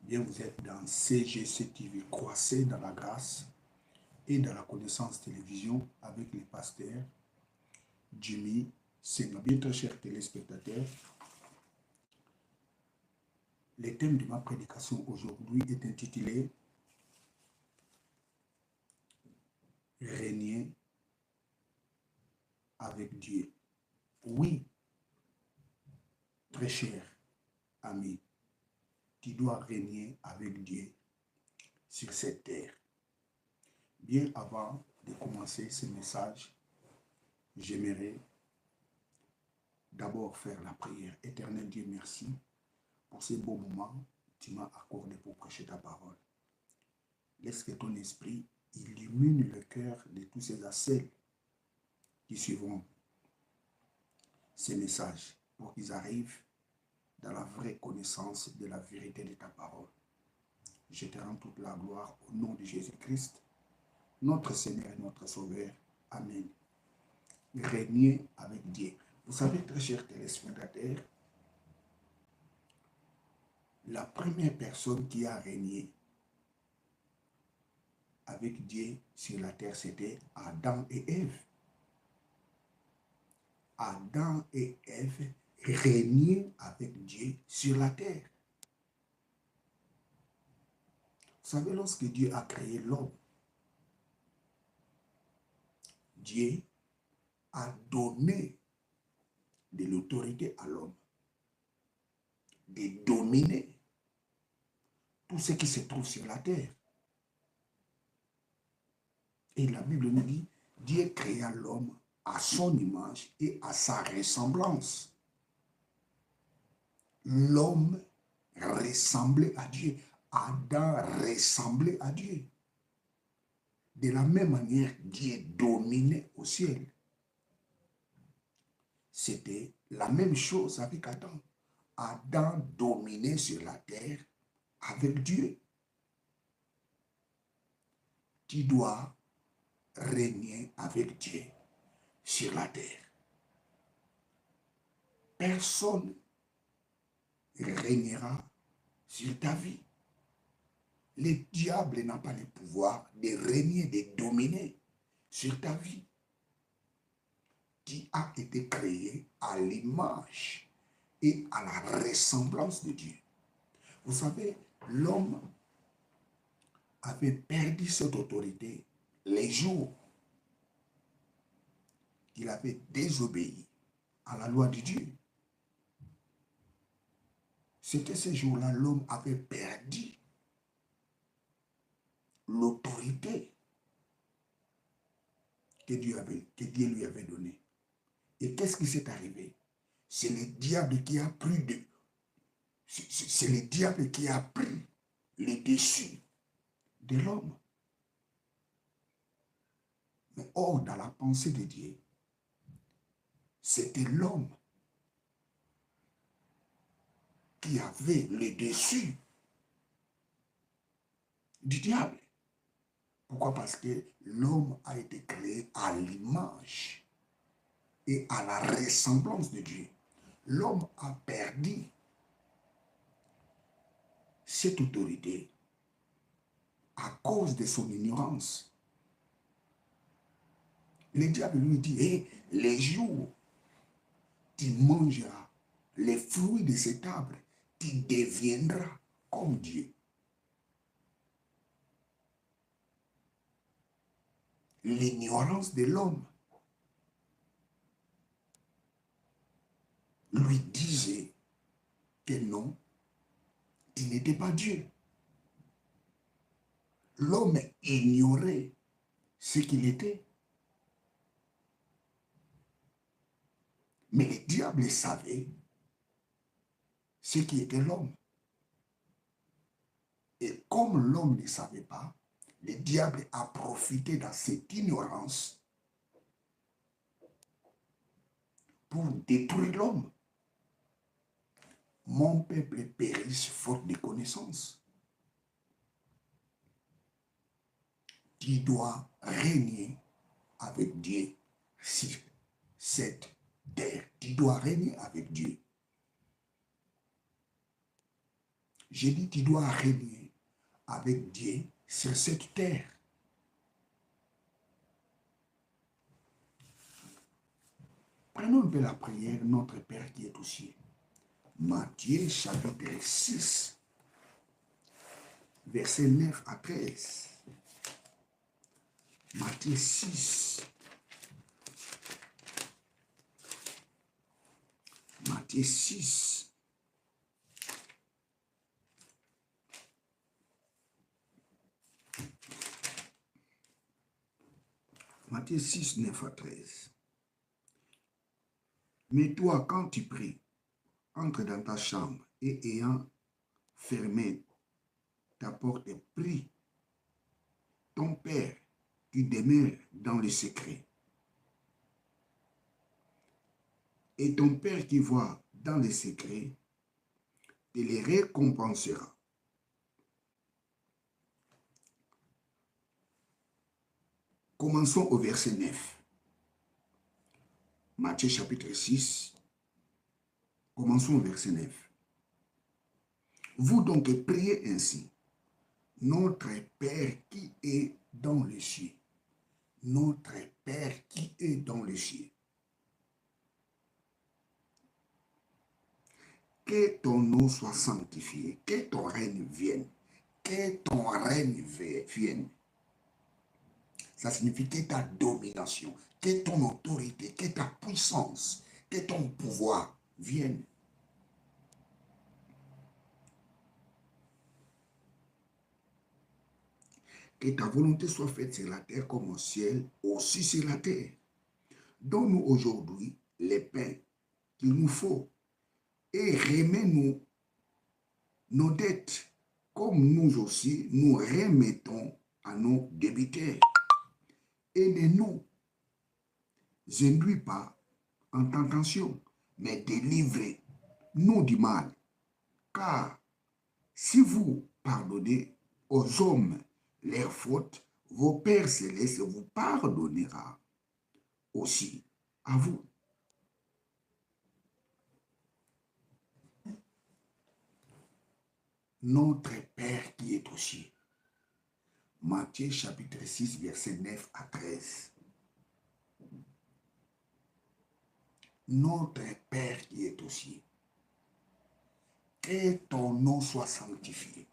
Bien, vous êtes dans CGC TV, croissez dans la grâce et dans la connaissance télévision avec les pasteurs Jimmy Senga. Bien, très chers téléspectateurs, le thème de ma prédication aujourd'hui est intitulé Régner avec Dieu. Oui, très cher ami, tu dois régner avec Dieu sur cette terre. Bien avant de commencer ce message, j'aimerais d'abord faire la prière. Éternel Dieu, merci pour ces beaux moments que tu m'as accordés pour prêcher ta parole. Laisse que ton esprit illumine le cœur de tous ces assels qui suivront ces messages pour qu'ils arrivent dans la vraie connaissance de la vérité de ta parole. Je te rends toute la gloire au nom de Jésus-Christ, notre Seigneur et notre Sauveur. Amen. Régner avec Dieu. Vous savez, très chers téléspectateurs, la première personne qui a régné avec Dieu sur la terre, c'était Adam et Ève. Adam et Ève régnaient avec Dieu sur la terre. Vous savez, lorsque Dieu a créé l'homme, Dieu a donné de l'autorité à l'homme de dominer tout ce qui se trouve sur la terre. Et la Bible nous dit, Dieu créa l'homme à son image et à sa ressemblance. L'homme ressemblait à Dieu. Adam ressemblait à Dieu. De la même manière, Dieu dominait au ciel. C'était la même chose avec Adam. Adam dominait sur la terre avec Dieu. Tu dois régner avec Dieu sur la terre. Personne régnera sur ta vie. Le diable n'a pas le pouvoir de régner, de dominer sur ta vie. Tu as été créé à l'image et à la ressemblance de Dieu. Vous savez, l'homme avait perdu cette autorité les jours qu'il avait désobéi à la loi de Dieu. C'était ces jours-là, l'homme avait perdu l'autorité que Dieu lui avait donnée. Et qu'est-ce qui s'est arrivé? C'est le diable qui a pris c'est le diable qui a pris le dessus de l'homme. Mais or, dans la pensée de Dieu, c'était l'homme qui avait le dessus du diable. Pourquoi? Parce que l'homme a été créé à l'image et à la ressemblance de Dieu. L'homme a perdu cette autorité à cause de son ignorance. Le diable lui dit, hey, les jours tu mangeras les fruits de cet arbre, tu deviendras comme Dieu. L'ignorance de l'homme lui disait que non, tu n'étais pas Dieu. L'homme ignorait ce qu'il était. Mais le diable savait ce qui était l'homme. Et comme l'homme ne savait pas, le diable a profité de cette ignorance pour détruire l'homme. Mon peuple périsse faute de connaissance. Tu dois régner avec Dieu sur cette terre. Tu dois régner avec Dieu. J'ai dit, tu dois régner avec Dieu sur cette terre. Prenons un peu la prière, notre Père qui est aux cieux. Matthieu chapitre 6, versets 9 à 13. Matthieu 6. Matthieu 6. Matthieu 6, 9 à 13. Mais toi, quand tu pries, entre dans ta chambre et ayant fermé ta porte et prie ton Père qui demeure dans le secret. Et ton Père qui voit dans le secret te les récompensera. Commençons au verset 9. Matthieu chapitre 6. Commençons au verset 9. Vous donc priez ainsi. Notre Père qui est dans les cieux. Notre Père qui est dans les cieux. Que ton nom soit sanctifié, que ton règne vienne, que ton règne vienne. Ça signifie que ta domination, que ton autorité, que ta puissance, que ton pouvoir vienne. Que ta volonté soit faite sur la terre comme au ciel, aussi sur la terre. Donne-nous aujourd'hui les pains qu'il nous faut et remets-nous nos dettes, comme nous aussi nous remettons à nos débiteurs. Et ne nous induis pas en tentation, mais délivrez-nous du mal. Car si vous pardonnez aux hommes leurs fautes, vos Pères célestes vous pardonnera aussi à vous. Notre Père qui est aux cieux. Matthieu chapitre 6, verset 9 à 13. Notre Père qui est aux cieux. Que ton nom soit sanctifié.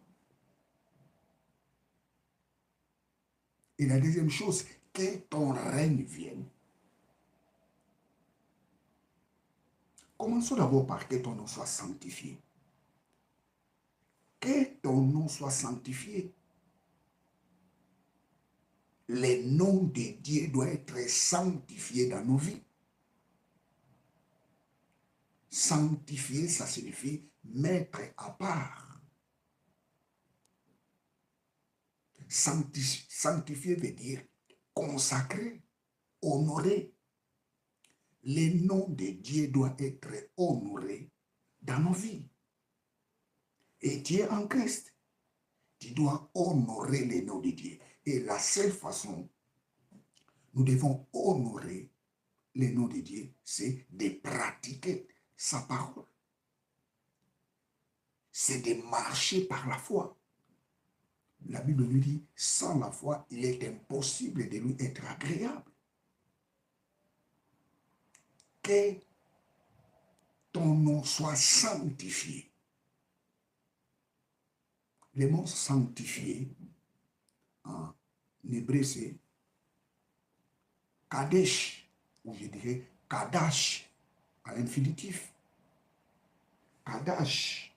Et la deuxième chose, que ton règne vienne. Commençons d'abord par que ton nom soit sanctifié. Que ton nom soit sanctifié. Le nom de Dieu doit être sanctifié dans nos vies. Sanctifier, ça signifie mettre à part. Sanctifier veut dire consacrer, honorer. Le nom de Dieu doit être honoré dans nos vies. Et Dieu en Christ, tu dois honorer le nom de Dieu. Et la seule façon, nous devons honorer le nom de Dieu, c'est de pratiquer sa parole. C'est de marcher par la foi. La Bible nous dit, sans la foi, il est impossible de lui être agréable. Que ton nom soit sanctifié. Le mot sanctifié, en hébreu, c'est Kadesh, ou je dirais Kadash, à l'infinitif. Kadash.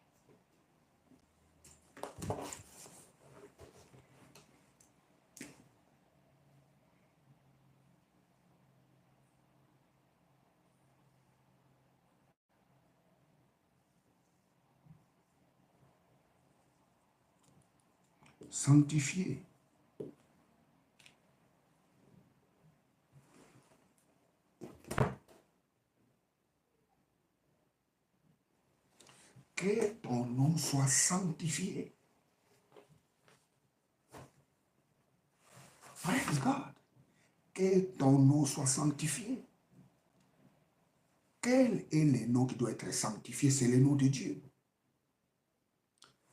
Sanctifié. Que ton nom soit sanctifié. Praise God. Que ton nom soit sanctifié. Quel est le nom qui doit être sanctifié? C'est le nom de Dieu.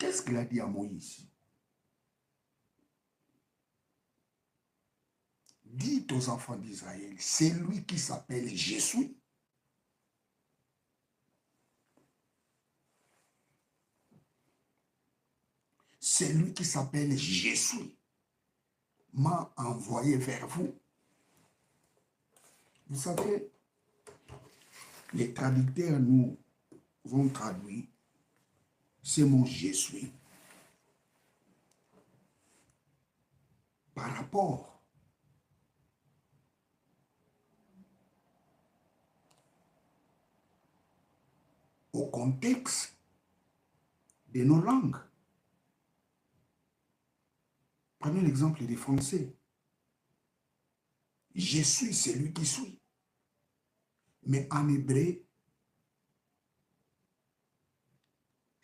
Qu'est-ce qu'il a dit à Moïse? Dites aux enfants d'Israël, c'est lui qui s'appelle Jésus. C'est lui qui s'appelle Jésus m'a envoyé vers vous. Vous savez, les traducteurs nous ont traduit ce mot Jésus par rapport au contexte de nos langues. Prenez l'exemple des Français. Je suis celui qui suis. Mais en hébreu,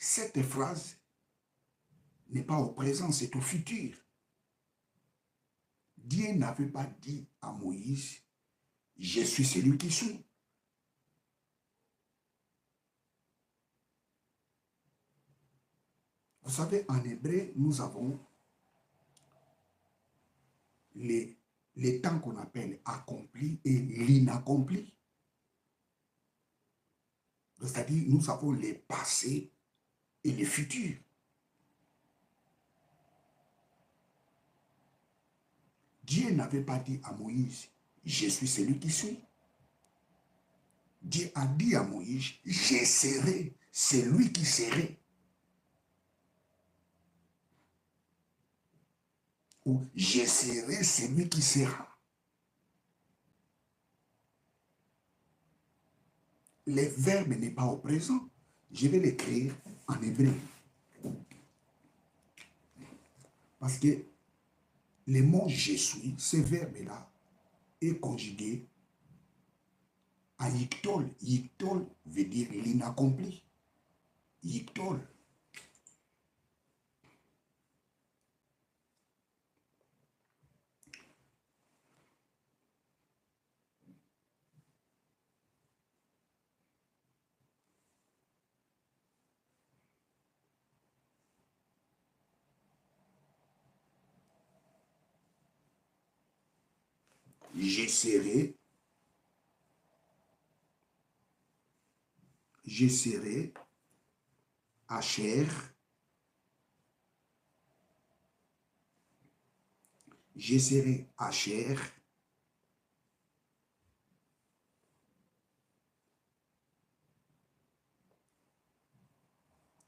cette phrase n'est pas au présent, c'est au futur. Dieu n'avait pas dit à Moïse, je suis celui qui suis. Vous savez, en hébreu, nous avons les temps qu'on appelle accompli et l'inaccompli. C'est-à-dire, nous avons les passés et les futurs. Dieu n'avait pas dit à Moïse, je suis celui qui suis. Dieu a dit à Moïse, je serai celui qui serait. Ou je serai celui qui sera. Le verbe n'est pas au présent. Je vais l'écrire en hébreu. Parce que le mot je suis, ce verbe-là, est conjugué à yiktol. Yiktol veut dire l'inaccompli. Yiktol. Je serai Asher, je serai Asher,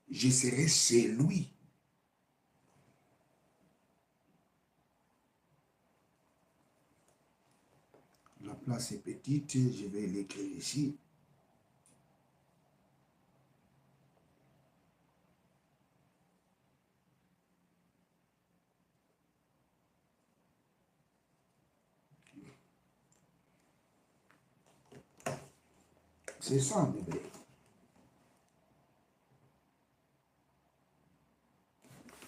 je serai celui. La place est petite, je vais l'écrire ici. C'est ça en hébreu.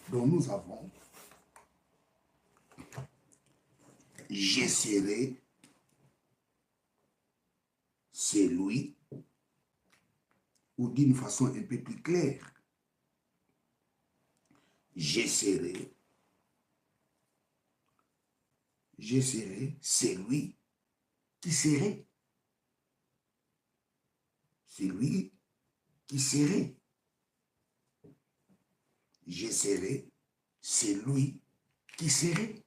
Donc nous avons je serai celui, ou d'une façon un peu plus claire, je serai celui qui serait. Celui qui serait. Je serai celui qui serait.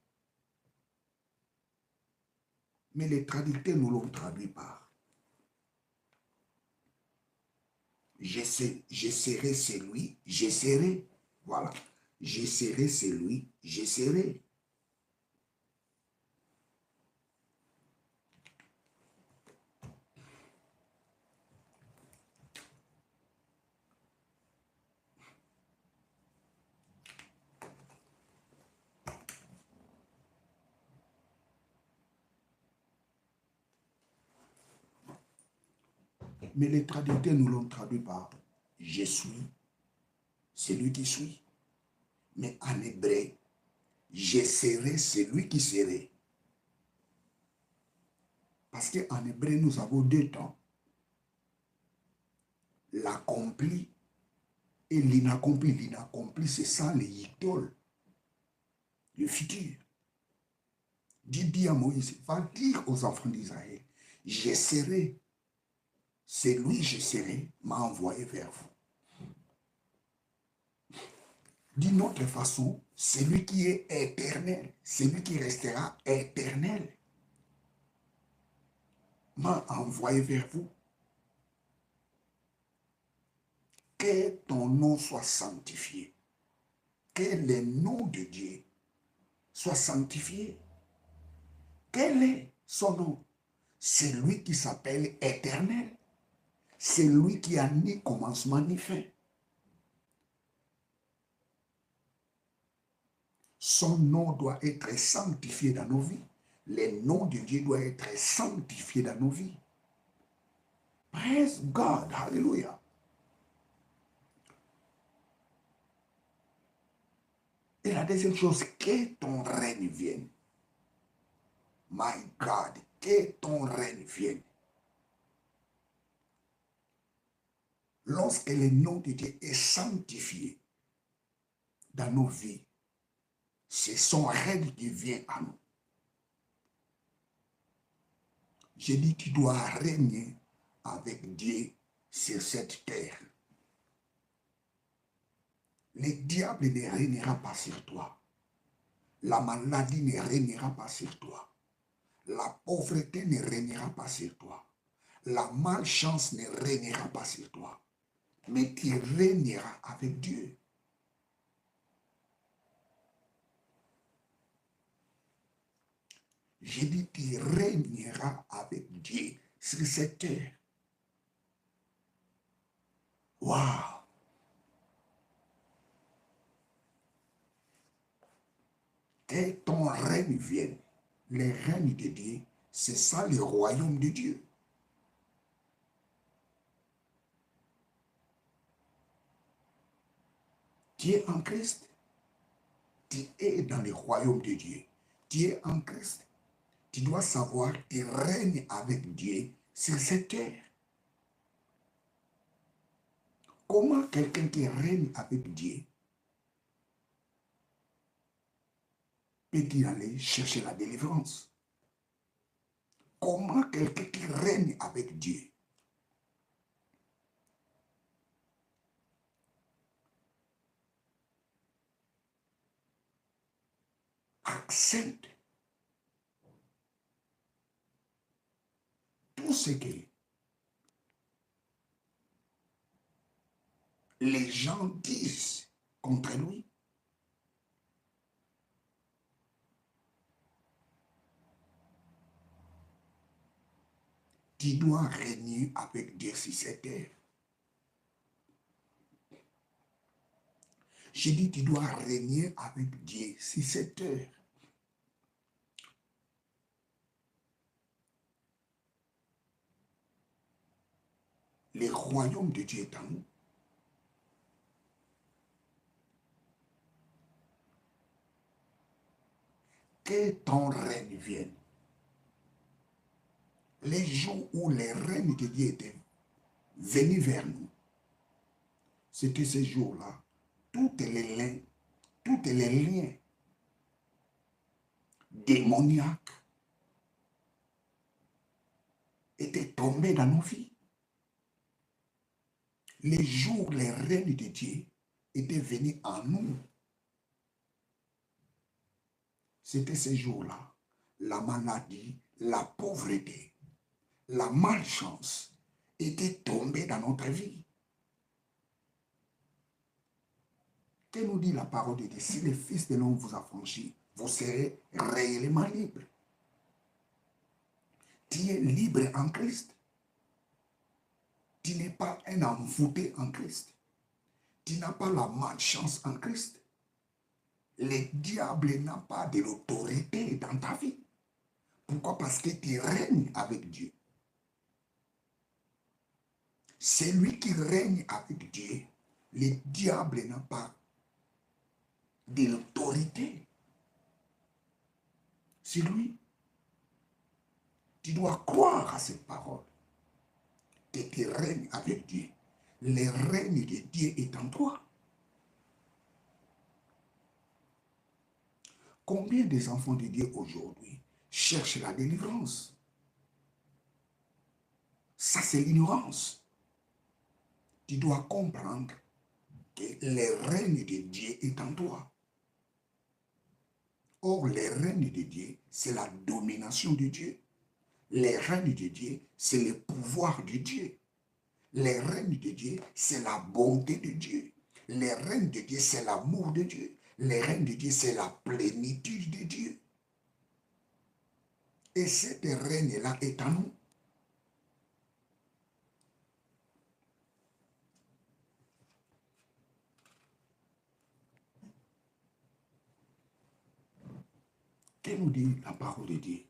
Mais les traducteurs nous l'ont traduit par je serai celui, je serai. Voilà. Je serai celui, je serai. Mais les traducteurs nous l'ont traduit par je suis celui qui suis. Mais en hébreu, je serai celui qui serait. Parce qu'en hébreu, nous avons deux temps. L'accompli Et l'inaccompli, c'est ça les idoles, le futur. Dieu dit à Moïse, va dire aux enfants d'Israël, je serai, c'est lui, je serai, m'a envoyé vers vous. D'une autre façon, celui qui est éternel, celui qui restera éternel, m'a envoyé vers vous. Que ton nom soit sanctifié. Que le nom de Dieu soit sanctifié. Quel est son nom? C'est lui qui s'appelle éternel. C'est lui qui a ni commencement ni fin. Son nom doit être sanctifié dans nos vies. Le nom de Dieu doit être sanctifié dans nos vies. Praise God. Hallelujah. Et la deuxième chose, que ton règne vienne. My God, que ton règne vienne. Lorsque le nom de Dieu est sanctifié dans nos vies, c'est son règne qui vient à nous. J'ai dit, tu dois régner avec Dieu sur cette terre. Le diable ne régnera pas sur toi. La maladie ne régnera pas sur toi. La pauvreté ne régnera pas sur toi. La malchance ne régnera pas sur toi. Mais tu régneras avec Dieu. J'ai dit, tu régneras avec Dieu sur cette terre. Waouh! Que ton règne vienne. Le règne de Dieu, c'est ça le royaume de Dieu. Tu es en Christ. Tu es dans le royaume de Dieu. Tu es en Christ. Tu dois savoir qu'il règne avec Dieu sur cette terre. Comment quelqu'un qui règne avec Dieu peut-il aller chercher la délivrance? Comment quelqu'un qui règne avec Dieu accepte tout ce que les gens disent contre lui? Tu dois régner avec Dieu sur cette terre. J'ai dit, tu dois régner avec Dieu sur cette terre. Le royaume de Dieu est en nous. Que ton règne vienne. Les jours où le règne de Dieu était venu vers nous, c'était ces jours-là. Tous les liens démoniaques étaient tombés dans nos vies. Les jours où le règne de Dieu était venu en nous, c'était ces jours-là. La maladie, la pauvreté, la malchance étaient tombés dans notre vie. Que nous dit la parole de Dieu? Si le Fils de l'homme vous a franchi, vous serez réellement libre. Tu es libre en Christ. Tu n'es pas un envoûté en Christ. Tu n'as pas la malchance en Christ. Le diable n'a pas de l'autorité dans ta vie. Pourquoi? Parce que tu règnes avec Dieu. Celui qui règne avec Dieu, le diable n'a pas de l'autorité. C'est lui. Tu dois croire à cette parole. Que tu règnes avec Dieu. le règne de Dieu est en toi. Combien des enfants de Dieu aujourd'hui cherchent la délivrance? Ça, c'est l'ignorance. Tu dois comprendre que le règne de Dieu est en toi. Or, le règne de Dieu, c'est la domination de Dieu. Le règne de Dieu, c'est le pouvoir de Dieu. Le règne de Dieu, c'est la bonté de Dieu. Le règne de Dieu, c'est l'amour de Dieu. Le règne de Dieu, c'est la plénitude de Dieu. Et cet règne-là est en nous. Que nous dit la parole de Dieu?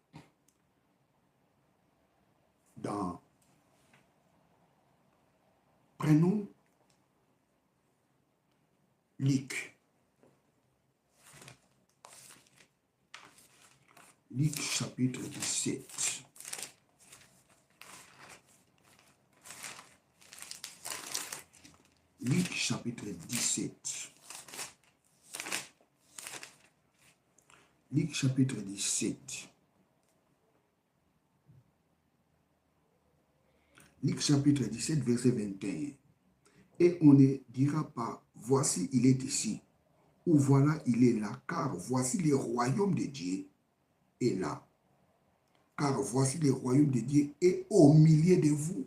Prenons Luc. Luc chapitre 17. Luc chapitre 17. Luc chapitre 17. Luc chapitre 17, verset 21. Et on ne dira pas, voici il est ici, ou voilà il est là, car voici le royaume de Dieu est là. Car voici le royaume de Dieu est au milieu de vous.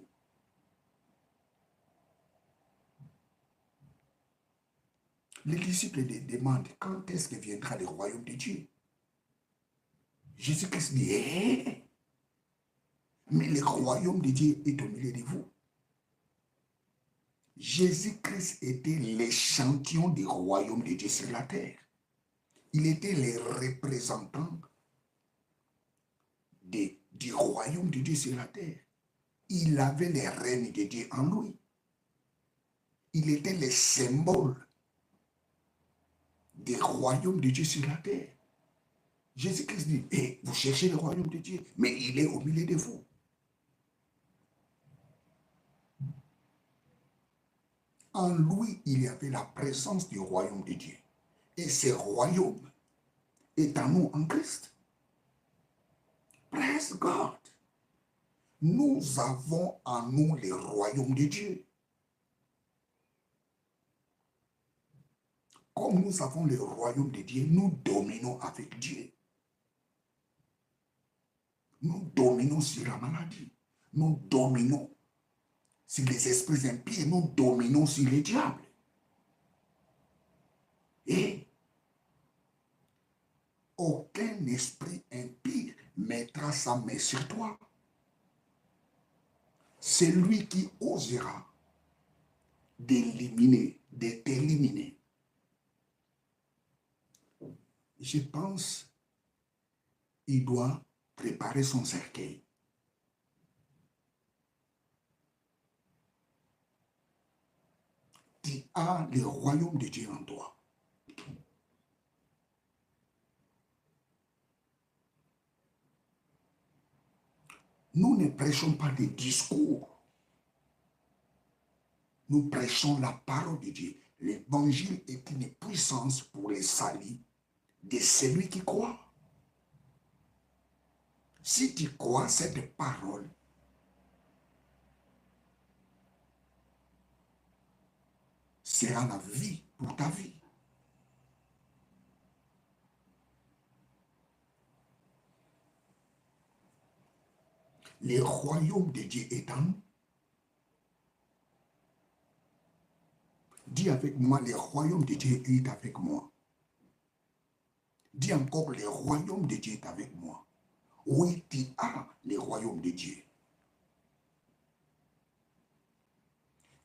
Les disciples demandent, quand est-ce que viendra le royaume de Dieu? Jésus-Christ dit, mais le royaume de Dieu est au milieu de vous. Jésus-Christ était l'échantillon du royaume de Dieu sur la terre. Il était le représentant du royaume de Dieu sur la terre. Il avait le règne de Dieu en lui. Il était le symbole du royaume de Dieu sur la terre. Jésus-Christ dit, vous cherchez le royaume de Dieu, mais il est au milieu de vous. En lui, il y avait la présence du royaume de Dieu. Et ce royaume est en nous en Christ. Praise God. Nous avons en nous le royaume de Dieu. Comme nous avons le royaume de Dieu, nous dominons avec Dieu. Nous dominons sur la maladie. Nous dominons sur les esprits impies. Nous dominons sur les diables. Et aucun esprit impie mettra sa main sur toi. C'est lui qui osera d'éliminer, de t'éliminer. Je pense qu'il doit préparer son cercueil. Tu as le royaume de Dieu en toi. Nous ne prêchons pas des discours. Nous prêchons la parole de Dieu. L'évangile est une puissance pour les salut de celui qui croit. Si tu crois cette parole, sera la vie pour ta vie. Le royaume de Dieu est en nous. Dis avec moi, le royaume de Dieu est avec moi. Dis encore, le royaume de Dieu est avec moi. Oui, tu as le royaume de Dieu.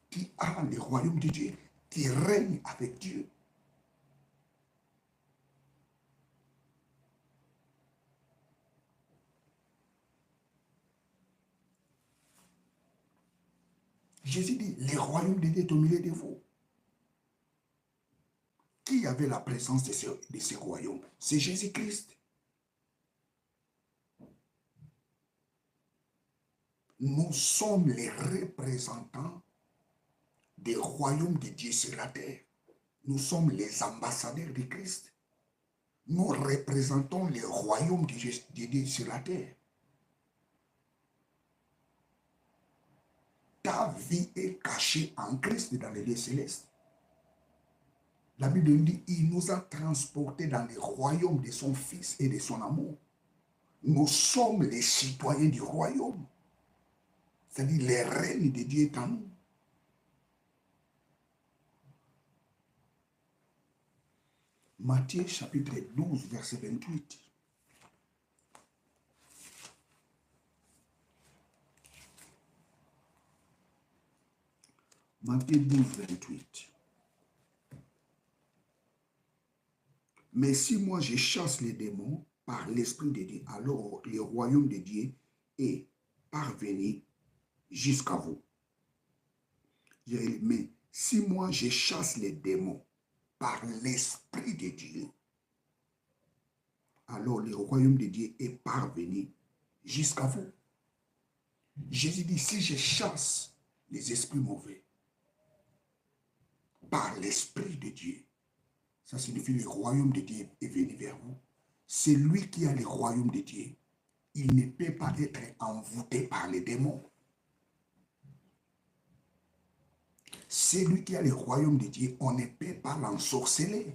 Tu as le royaume de Dieu. Tu règnes avec Dieu. Jésus dit, le royaume de Dieu est au milieu de vous. Qui avait la présence de ce royaume? C'est Jésus-Christ. Nous sommes les représentants des royaumes de Dieu sur la terre. Nous sommes les ambassadeurs de Christ. Nous représentons les royaumes de Dieu sur la terre. Ta vie est cachée en Christ dans les lieux célestes. La Bible nous dit, il nous a transportés dans les royaumes de son Fils et de son amour. Nous sommes les citoyens du royaume. C'est-à-dire, le règne de Dieu est en nous. Matthieu chapitre 12, verset 28. Matthieu 12, 28. Mais si moi je chasse les démons par l'Esprit de Dieu, alors le royaume de Dieu est parvenu jusqu'à vous. Mais si moi je chasse les démons par l'Esprit de Dieu, alors le royaume de Dieu est parvenu jusqu'à vous. Jésus dit, si je chasse les esprits mauvais par l'Esprit de Dieu, ça signifie le royaume de Dieu est venu vers vous. C'est lui qui a le royaume de Dieu. Il ne peut pas être envoûté par les démons. C'est lui qui a le royaume de Dieu. On ne peut pas l'ensorceler.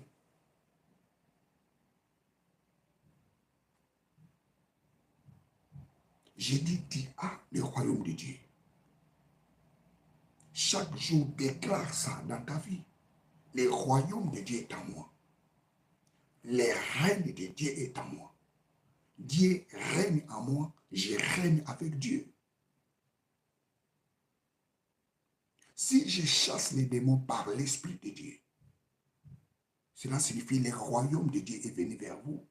J'ai dit, tu as le royaume de Dieu. Chaque jour, déclare ça dans ta vie. Le royaume de Dieu est en moi. Le règne de Dieu est en moi. Dieu règne en moi, je règne avec Dieu. Si je chasse les démons par l'Esprit de Dieu, cela signifie que le royaume de Dieu est venu vers vous.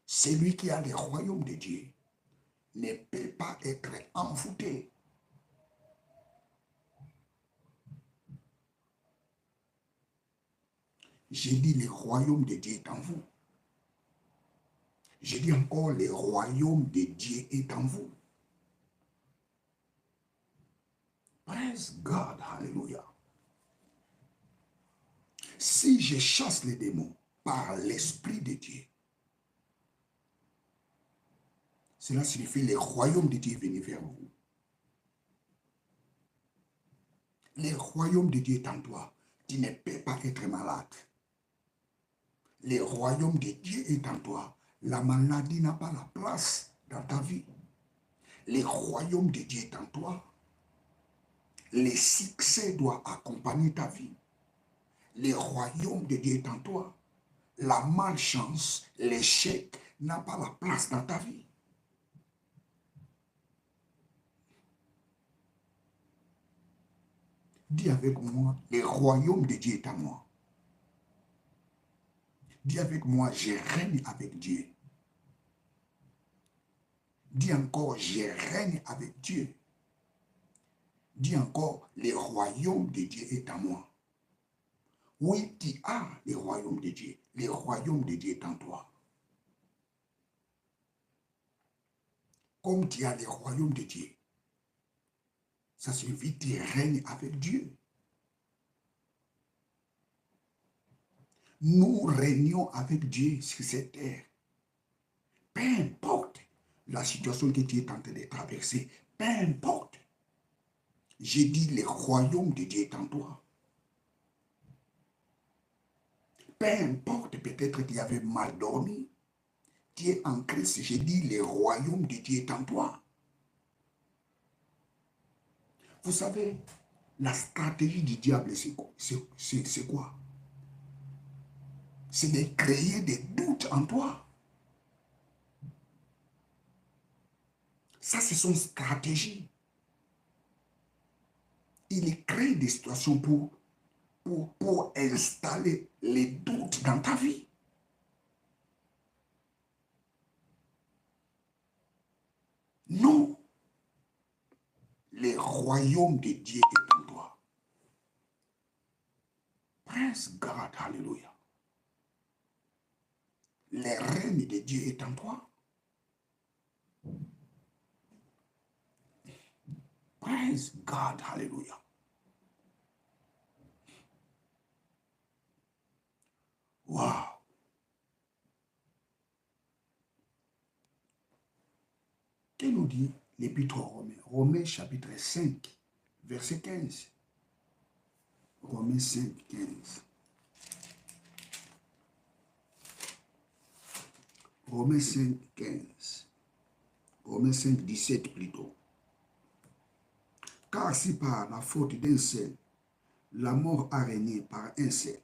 Celui qui a le royaume de Dieu ne peut pas être envoûté. J'ai dit le royaume de Dieu est en vous. J'ai dit encore le royaume de Dieu est en vous. Praise God, hallelujah. Si je chasse les démons par l'Esprit de Dieu, cela signifie que le royaume de Dieu est venu vers vous. Le royaume de Dieu est en toi. Tu ne peux pas être malade. Le royaume de Dieu est en toi. La maladie n'a pas la place dans ta vie. Le royaume de Dieu est en toi. Le succès doit accompagner ta vie. Le royaume de Dieu est en toi. La malchance, l'échec n'a pas la place dans ta vie. Dis avec moi, le royaume de Dieu est en moi. Dis avec moi, je règne avec Dieu. Dis encore, je règne avec Dieu. Dis encore, le royaume de Dieu est en moi. Oui, tu as le royaume de Dieu. Le royaume de Dieu est en toi. Comme tu as le royaume de Dieu, ça signifie que tu règnes avec Dieu. Nous régnons avec Dieu sur cette terre. Peu importe la situation que tu es en train de traverser, peu importe. J'ai dit, le royaume de Dieu est en toi. Peu importe, peut-être qu'il y avait mal dormi. Tu es en Christ, j'ai dit, le royaume de Dieu est en toi. Vous savez, la stratégie du diable, c'est quoi? C'est de créer des doutes en toi. Ça, c'est son stratégie. Il crée des situations pour installer les doutes dans ta vie. Non. Le royaume de Dieu est en toi. Praise God, hallelujah. Le règne de Dieu est en toi. Praise God, hallelujah. Waouh! Que nous dit l'Épître aux Romains? Romains chapitre 5, verset 15. Romains 5, 15. Romains 5, 15. Romains 5, 17 plutôt. Car si par la faute d'un seul, la mort a régné par un seul,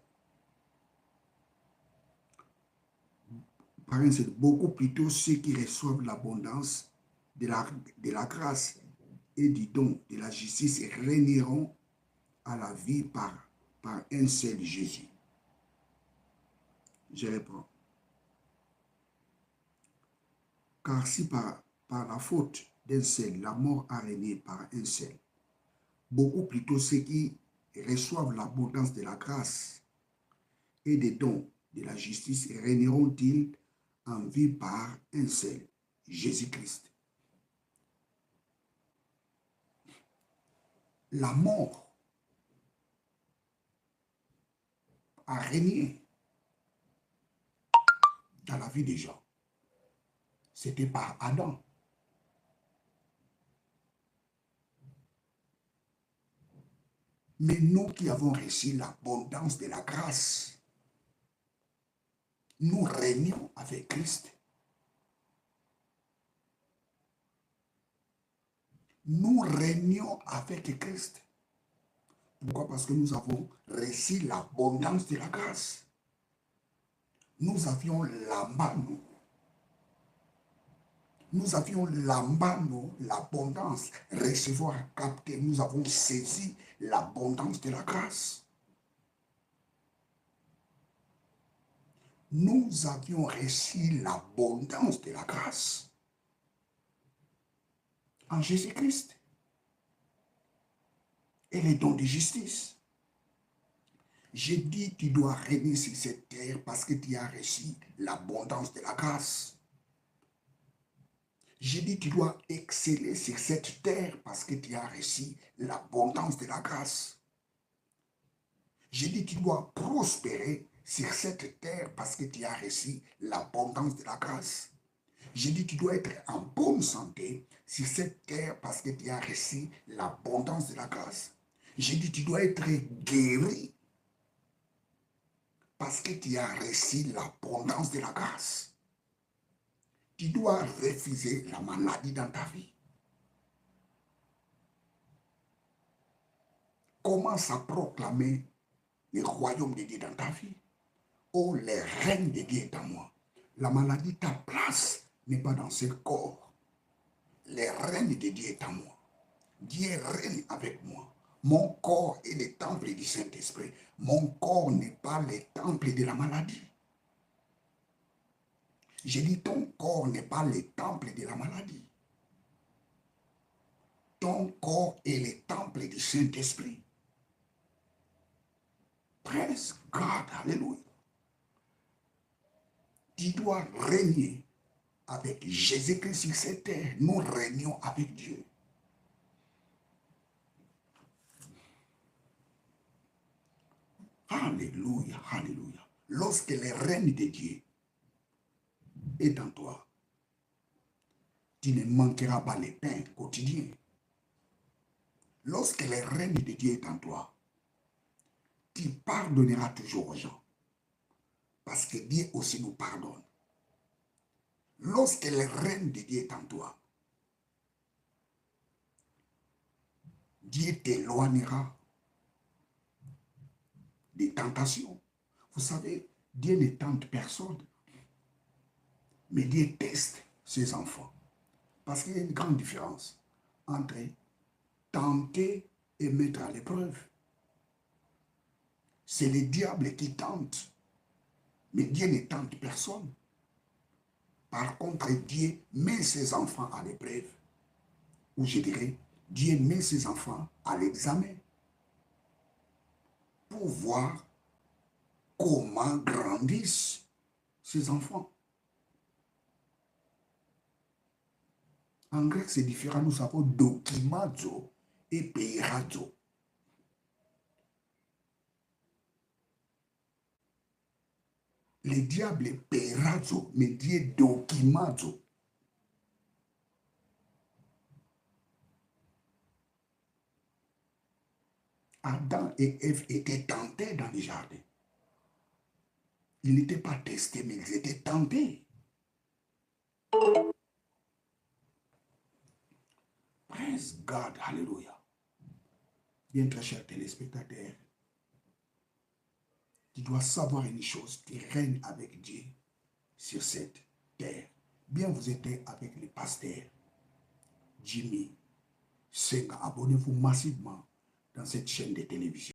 beaucoup plutôt ceux qui reçoivent l'abondance de la grâce et du don de la justice régneront à la vie par un seul Jésus. Je reprends. Car si par la faute d'un seul, la mort a régné par un seul, beaucoup plutôt ceux qui reçoivent l'abondance de la grâce et des dons de la justice régneront-ils en vie par un seul, Jésus-Christ. La mort a régné dans la vie des gens. C'était par Adam. Mais nous qui avons reçu l'abondance de la grâce, nous régnons avec Christ. Nous régnons avec Christ. Pourquoi? Parce que nous avons reçu l'abondance de la grâce. Nous avions l'ambano. Nous avions l'ambano, l'abondance, recevoir, capter. Nous avons saisi l'abondance de la grâce. Nous avions reçu l'abondance de la grâce en Jésus-Christ et les dons de justice. J'ai dit, tu dois régner sur cette terre parce que tu as reçu l'abondance de la grâce. J'ai dit, tu dois exceller sur cette terre parce que tu as reçu l'abondance de la grâce. J'ai dit, tu dois prospérer sur cette terre parce que tu as reçu l'abondance de la grâce. J'ai dit, tu dois être en bonne santé sur cette terre parce que tu as reçu l'abondance de la grâce. J'ai dit, tu dois être guéri parce que tu as reçu l'abondance de la grâce. Tu dois refuser la maladie dans ta vie. Commence à proclamer le royaume de Dieu dans ta vie. Oh, le règne de Dieu est en moi. La maladie, ta place n'est pas dans ce corps. Le règne de Dieu est en moi. Dieu règne avec moi. Mon corps est le temple du Saint-Esprit. Mon corps n'est pas le temple de la maladie. J'ai dit, ton corps n'est pas le temple de la maladie. Ton corps est le temple du Saint-Esprit. Praise God, alléluia. Tu dois régner avec Jésus-Christ sur cette terre. Nous régnons avec Dieu. Alléluia, alléluia. Lorsque le règne de Dieu est en toi, tu ne manqueras pas les pains quotidiens. Lorsque le règne de Dieu est en toi, tu pardonneras toujours aux gens. Parce que Dieu aussi nous pardonne. Lorsque le règne de Dieu est en toi, Dieu t'éloignera des tentations. Vous savez, Dieu ne tente personne. Mais Dieu teste ses enfants. Parce qu'il y a une grande différence entre tenter et mettre à l'épreuve. C'est le diable qui tente. Mais Dieu ne tente personne. Par contre, Dieu met ses enfants à l'épreuve. Ou je dirais, Dieu met ses enfants à l'examen. Pour voir comment grandissent ses enfants. En grec, c'est différent. Nous avons dokimazo et peirazo. Le diable est perazzo, mais Dieu est documazzo. Adam et Ève étaient tentés dans les jardins. Ils n'étaient pas testés, mais ils étaient tentés. Praise God, hallelujah. Bien, très cher téléspectateur, tu dois savoir une chose, tu règnes avec Dieu sur cette terre. Bien, vous êtes avec les pasteurs, Jimmy, Senga, abonnez-vous massivement dans cette chaîne de télévision.